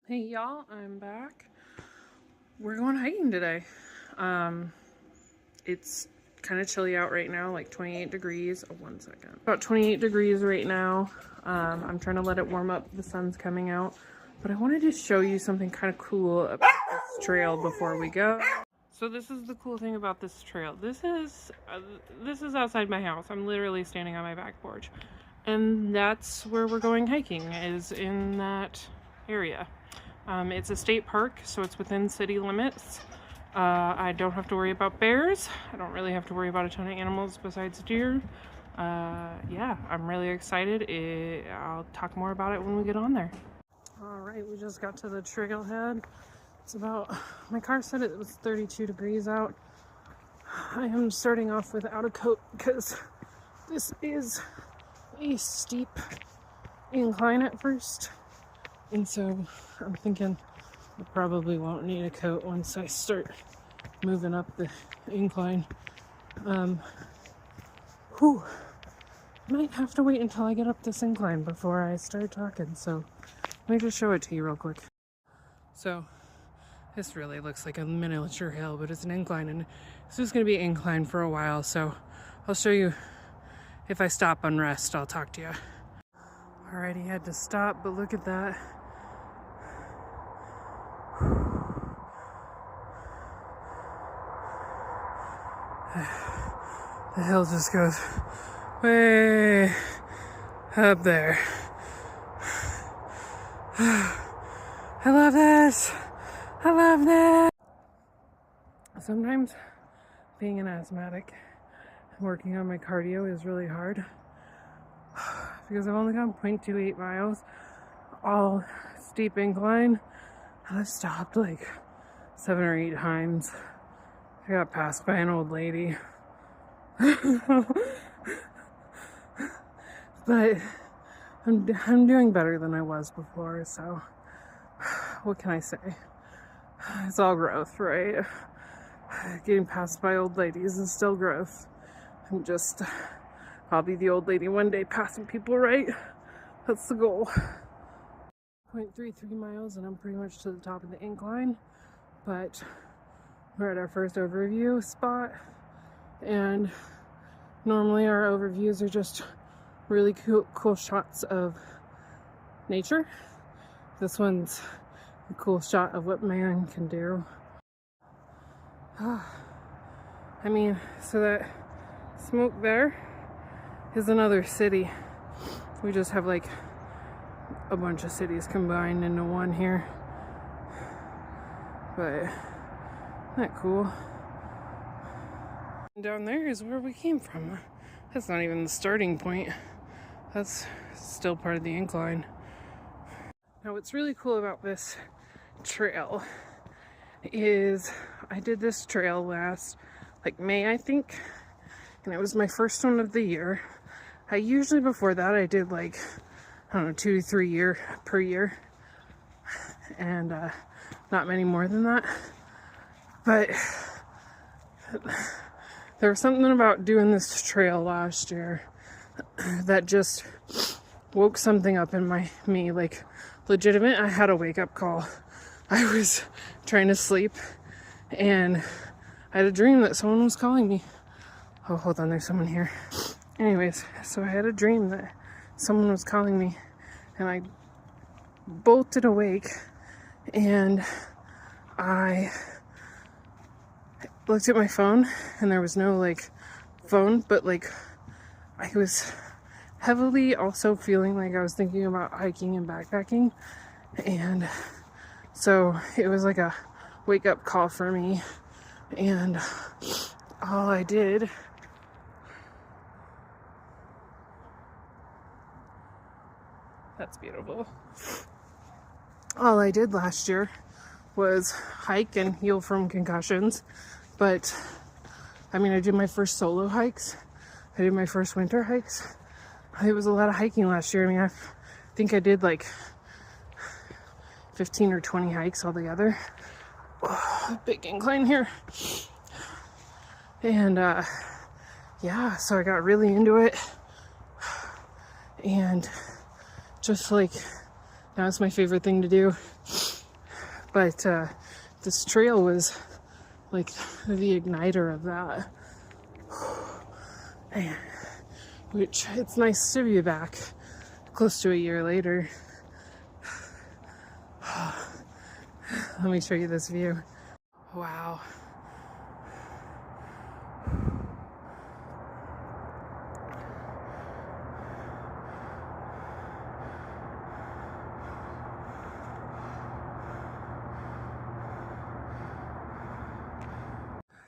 Hey y'all, I'm back. We're going hiking today. It's kind of chilly out right now, like 28 degrees. Oh, 1 second. About 28 degrees right now. I'm trying to let it warm up. The sun's coming out. But I wanted to show you something kind of cool about this trail before we go. So this is the cool thing about this trail. This is outside my house. I'm literally standing on my back porch. And that's where we're going hiking, is in that area. It's a state park, so it's within city limits. I don't have to worry about bears. I don't really have to worry about a ton of animals besides deer. Yeah, I'm really excited. I'll talk more about it when we get on there. All right, we just got to the trailhead. It's about, my car said it was 32 degrees out. I am starting off without a coat because this is a steep incline at first. And so I'm thinking I probably won't need a coat once I start moving up the incline. Might have to wait until I get up this incline before I start talking. So let me just show it to you real quick. So this really looks like a miniature hill, but it's an incline, and it's just going to be an incline for a while. So I'll show you if I stop and rest. I'll talk to you. Alrighty, had to stop, but look at that. The hill just goes way up there. I love this. I love this. Sometimes being an asthmatic and working on my cardio is really hard because I've only gone 0.28 miles, all steep incline, and I've stopped like 7 or 8 times. I got passed by an old lady. But I'm doing better than I was before, so what can I say? It's all growth, right? Getting passed by old ladies is still growth. I'll be the old lady one day passing people, right? That's the goal. 0.33 miles and I'm pretty much to the top of the incline, but we're at our first overview spot, and normally our overviews are just really cool shots of nature. This one's a cool shot of what man can do. I mean, so that smoke there is another city. We just have like a bunch of cities combined into one here. But isn't that cool? Down there is where we came from. That's not even the starting point. That's still part of the incline. Now what's really cool about this trail is I did this trail last like May, I think, and it was my first one of the year. I usually before that I did like, I don't know, 2 to 3 per year, and not many more than that. But there was something about doing this trail last year that just woke something up in me, like legitimate. I had a wake-up call. I was trying to sleep and I had a dream that someone was calling me. Oh, hold on, there's someone here. Anyways, so I had a dream that someone was calling me, and I bolted awake and I looked at my phone and there was no like phone, but like I was heavily also feeling like I was thinking about hiking and backpacking, and so it was like a wake-up call for me. And all I did that's beautiful. All I did last year was hike and heal from concussions. But I mean, I did my first solo hikes. I did my first winter hikes. It was a lot of hiking last year. I mean, I think I did like 15 or 20 hikes altogether. Oh, big incline here. And yeah, so I got really into it. And just like, now it's my favorite thing to do. But this trail was like the igniter of that. And, which it's nice to be back close to a year later. Let me show you this view. Wow.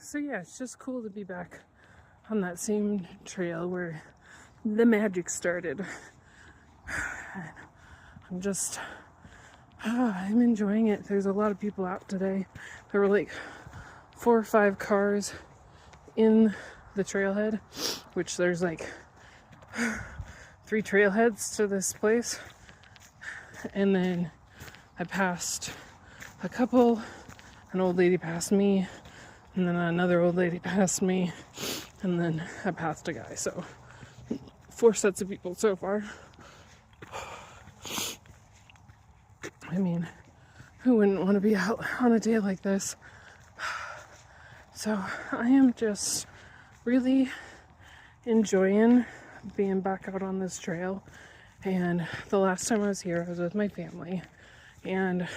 So yeah, it's just cool to be back on that same trail where the magic started. I'm enjoying it. There's a lot of people out today. There were like 4 or 5 cars in the trailhead, which there's like 3 trailheads to this place. And then I passed a couple, an old lady passed me, and then another old lady passed me, and then I passed a guy. So 4 sets of people so far. I mean, who wouldn't want to be out on a day like this? So I am just really enjoying being back out on this trail. And the last time I was here, I was with my family, and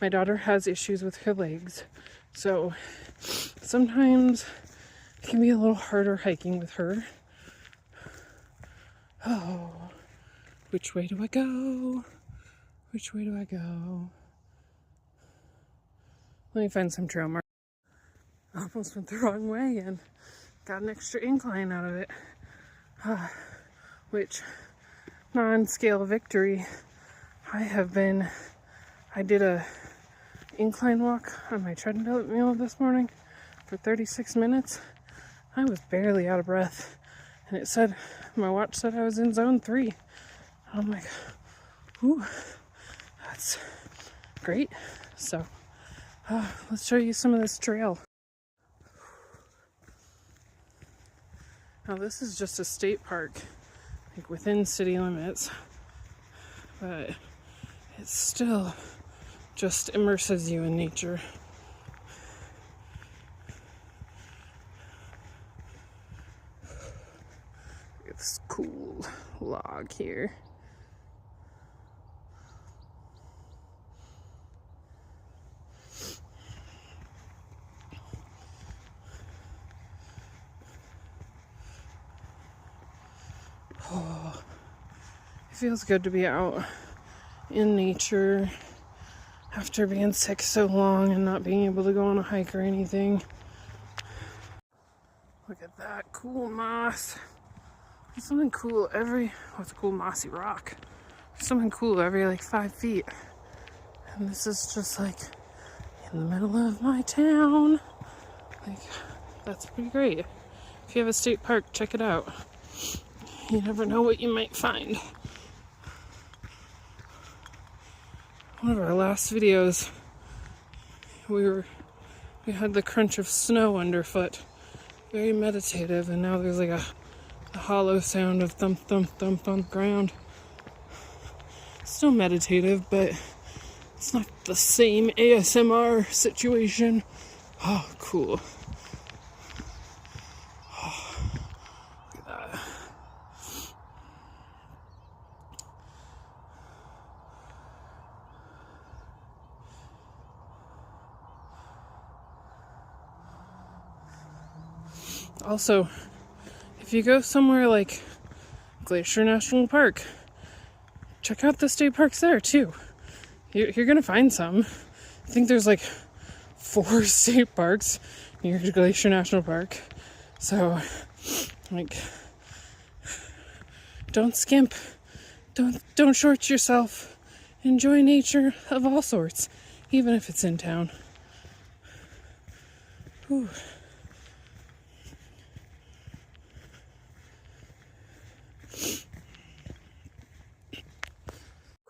my daughter has issues with her legs. So sometimes it can be a little harder hiking with her. Oh, which way do I go? Which way do I go? Let me find some trail marks. I almost went the wrong way and got an extra incline out of it. Which, non-scale victory. I did a incline walk on my treadmill this morning for 36 minutes. I was barely out of breath. And it said, my watch said I was in zone 3. I'm like, ooh, that's great. So, let's show you some of this trail. Now this is just a state park, like within city limits, but it still just immerses you in nature. Look at this cool log here. Oh, it feels good to be out in nature after being sick so long and not being able to go on a hike or anything. Look at that cool moss. There's something cool it's a cool mossy rock. There's something cool every like 5 feet. And this is just like in the middle of my town. Like, that's pretty great. If you have a state park, check it out. You never know what you might find. One of our last videos, we had the crunch of snow underfoot. Very meditative, and now there's like a hollow sound of thump, thump, thump on the ground. Still meditative, but it's not the same ASMR situation. Oh, cool. Oh, look at that. Also, if you go somewhere like Glacier National Park, check out the state parks there too. You're gonna find some. I think there's like 4 state parks near Glacier National Park. So, like, don't skimp. Don't short yourself. Enjoy nature of all sorts, even if it's in town. Whew.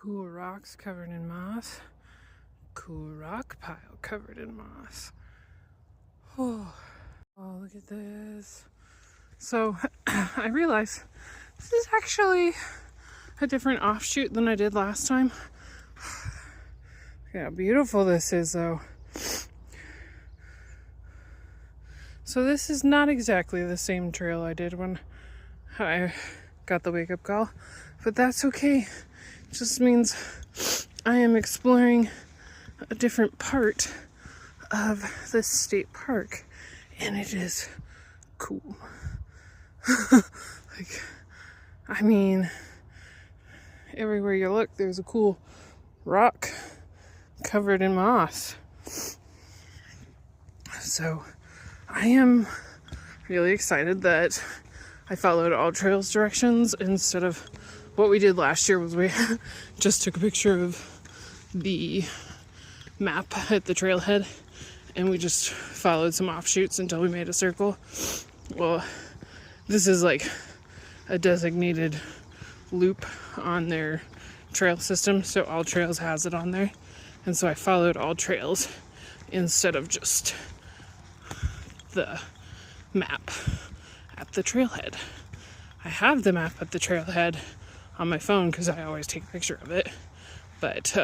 Cool rocks covered in moss. Cool rock pile covered in moss. Oh, look at this. So I realized this is actually a different offshoot than I did last time. Look how beautiful this is, though. So this is not exactly the same trail I did when I got the wake-up call, but that's okay. It just means I am exploring a different part of this state park, and it is cool. Like, I mean, everywhere you look, there's a cool rock covered in moss. So I am really excited that I followed AllTrails directions instead of what we did last year was we just took a picture of the map at the trailhead and we just followed some offshoots until we made a circle. Well, this is like a designated loop on their trail system, so AllTrails has it on there, and so I followed AllTrails instead of just the map at the trailhead. I have the map at the trailhead on my phone because I always take a picture of it, but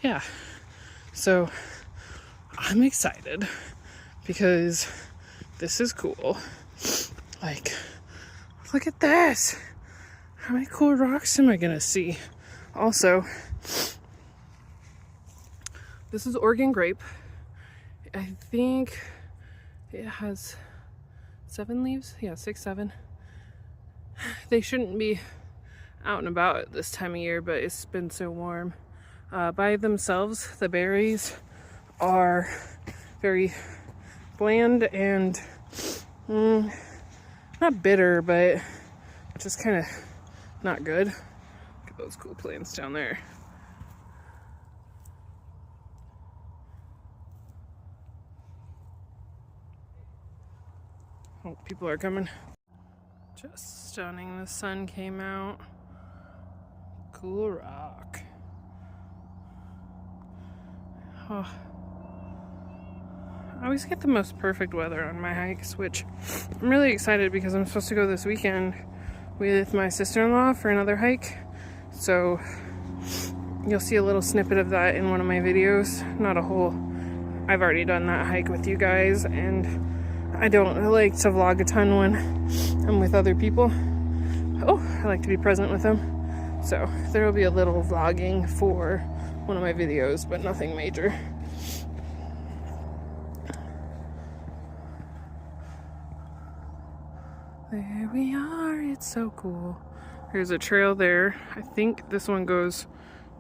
yeah, so I'm excited because this is cool. Like, look at this. How many cool rocks am I gonna see? Also, this is Oregon grape. I think it has 7 leaves. Yeah, 6, 7. They shouldn't be out and about at this time of year, but it's been so warm. By themselves, the berries are very bland and not bitter, but just kind of not good. Look at those cool plants down there. Oh, people are coming. Just stunning. The sun came out. Cool rock. Oh. I always get the most perfect weather on my hikes, which I'm really excited because I'm supposed to go this weekend with my sister-in-law for another hike. So you'll see a little snippet of that in one of my videos. Not a whole. I've already done that hike with you guys, and I don't like to vlog a ton when I'm with other people. Oh, I like to be present with them. So there will be a little vlogging for one of my videos, but nothing major. There we are. It's so cool. There's a trail there. I think this one goes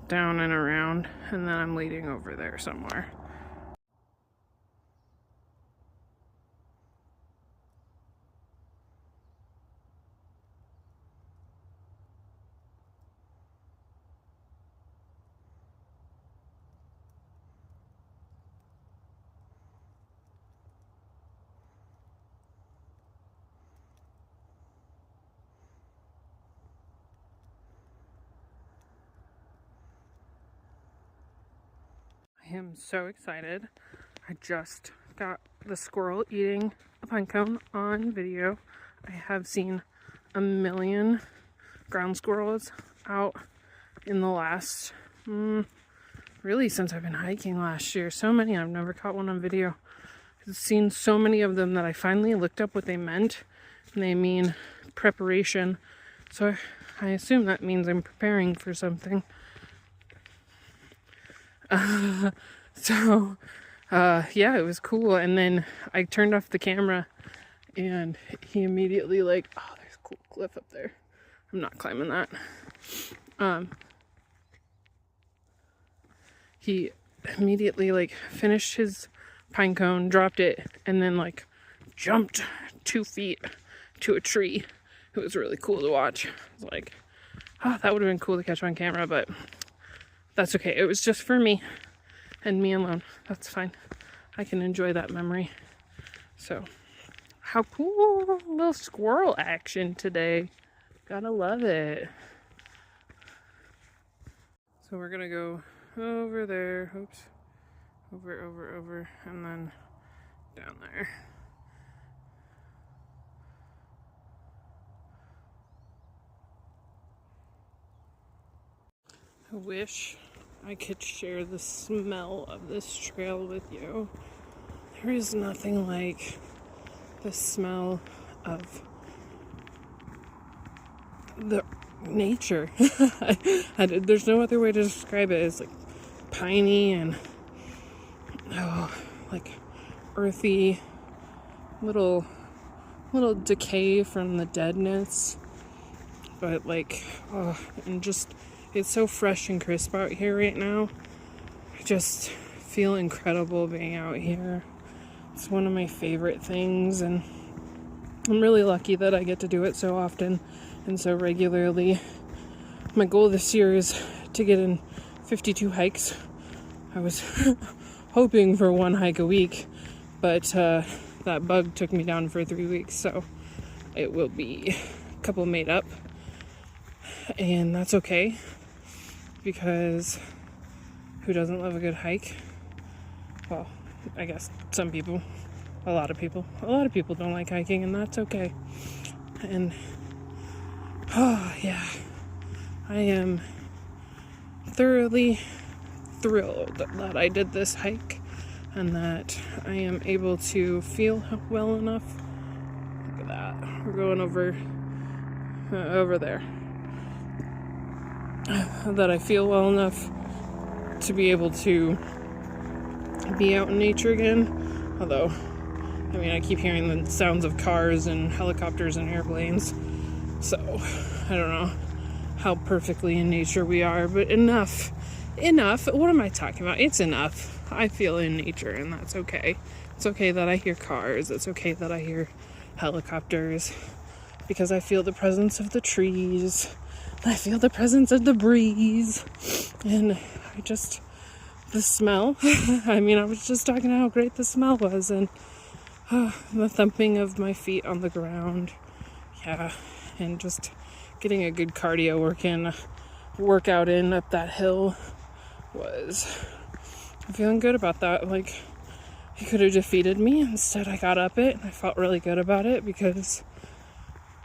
down and around, and then I'm leading over there somewhere. I am so excited. I just got the squirrel eating a pine cone on video. I have seen a million ground squirrels out in the last, really since I've been hiking last year. So many, I've never caught one on video. I've seen so many of them that I finally looked up what they meant. And they mean preparation. So I assume that means I'm preparing for something. Yeah, it was cool. And then I turned off the camera and he immediately like, oh, there's a cool cliff up there. I'm not climbing that. He immediately like finished his pine cone, dropped it, and then like jumped 2 feet to a tree. It was really cool to watch. I was like, oh, that would have been cool to catch on camera, but that's okay. It was just for me and me alone. That's fine. I can enjoy that memory. So, how cool. Little squirrel action today. Gotta love it. So we're gonna go over there. Oops. Over, and then down there. I wish I could share the smell of this trail with you. There is nothing like the smell of the nature. There's no other way to describe it. It's like piney and like earthy, little decay from the deadness, but like and just it's so fresh and crisp out here right now. I just feel incredible being out here. It's one of my favorite things, and I'm really lucky that I get to do it so often and so regularly. My goal this year is to get in 52 hikes. I was hoping for one hike a week, but that bug took me down for 3 weeks, so it will be a couple made up, and that's okay, because who doesn't love a good hike? Well, I guess some people, a lot of people don't like hiking, and that's okay. And yeah, I am thoroughly thrilled that I did this hike and that I am able to feel well enough. Look at that. We're going over there. That I feel well enough to be able to be out in nature again. Although, I mean, I keep hearing the sounds of cars and helicopters and airplanes. So, I don't know how perfectly in nature we are, but enough. What am I talking about? It's enough. I feel in nature, and that's okay. It's okay that I hear cars. It's okay that I hear helicopters, because I feel the presence of the trees. I feel the presence of the breeze, and the smell. I mean, I was just talking how great the smell was, and the thumping of my feet on the ground. Yeah, and just getting a good cardio workout in up that hill I'm feeling good about that. Like, it could have defeated me. Instead, I got up it, and I felt really good about it, because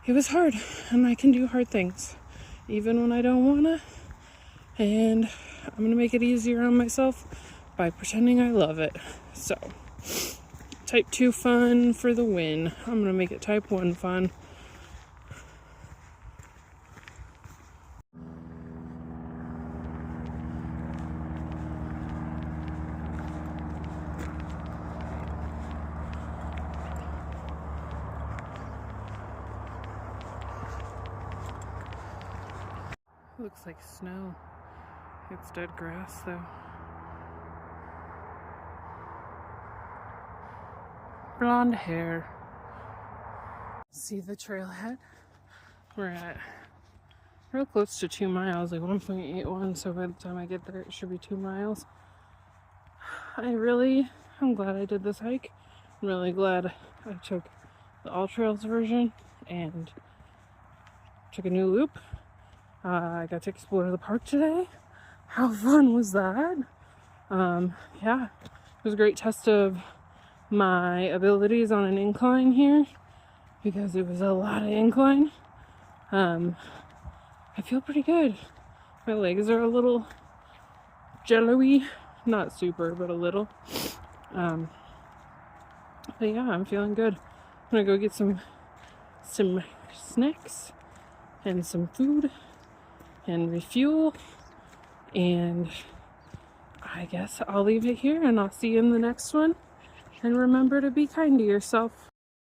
it was hard, and I can do hard things, even when I don't wanna. And I'm gonna make it easier on myself by pretending I love it. So, type 2 fun for the win. I'm gonna make it type 1 fun. Looks like snow. It's dead grass though. Blonde hair. See the trailhead? We're at real close to 2 miles, like 1.81, so by the time I get there it should be 2 miles. I'm glad I did this hike. I'm really glad I took the All Trails version and took a new loop. I got to explore the park today. How fun was that? Yeah, it was a great test of my abilities on an incline here, because it was a lot of incline. I feel pretty good. My legs are a little jello-y, not super, but a little. But yeah, I'm feeling good. I'm gonna go get some snacks and some food and refuel, and I guess I'll leave it here, and I'll see you in the next one. And remember to be kind to yourself.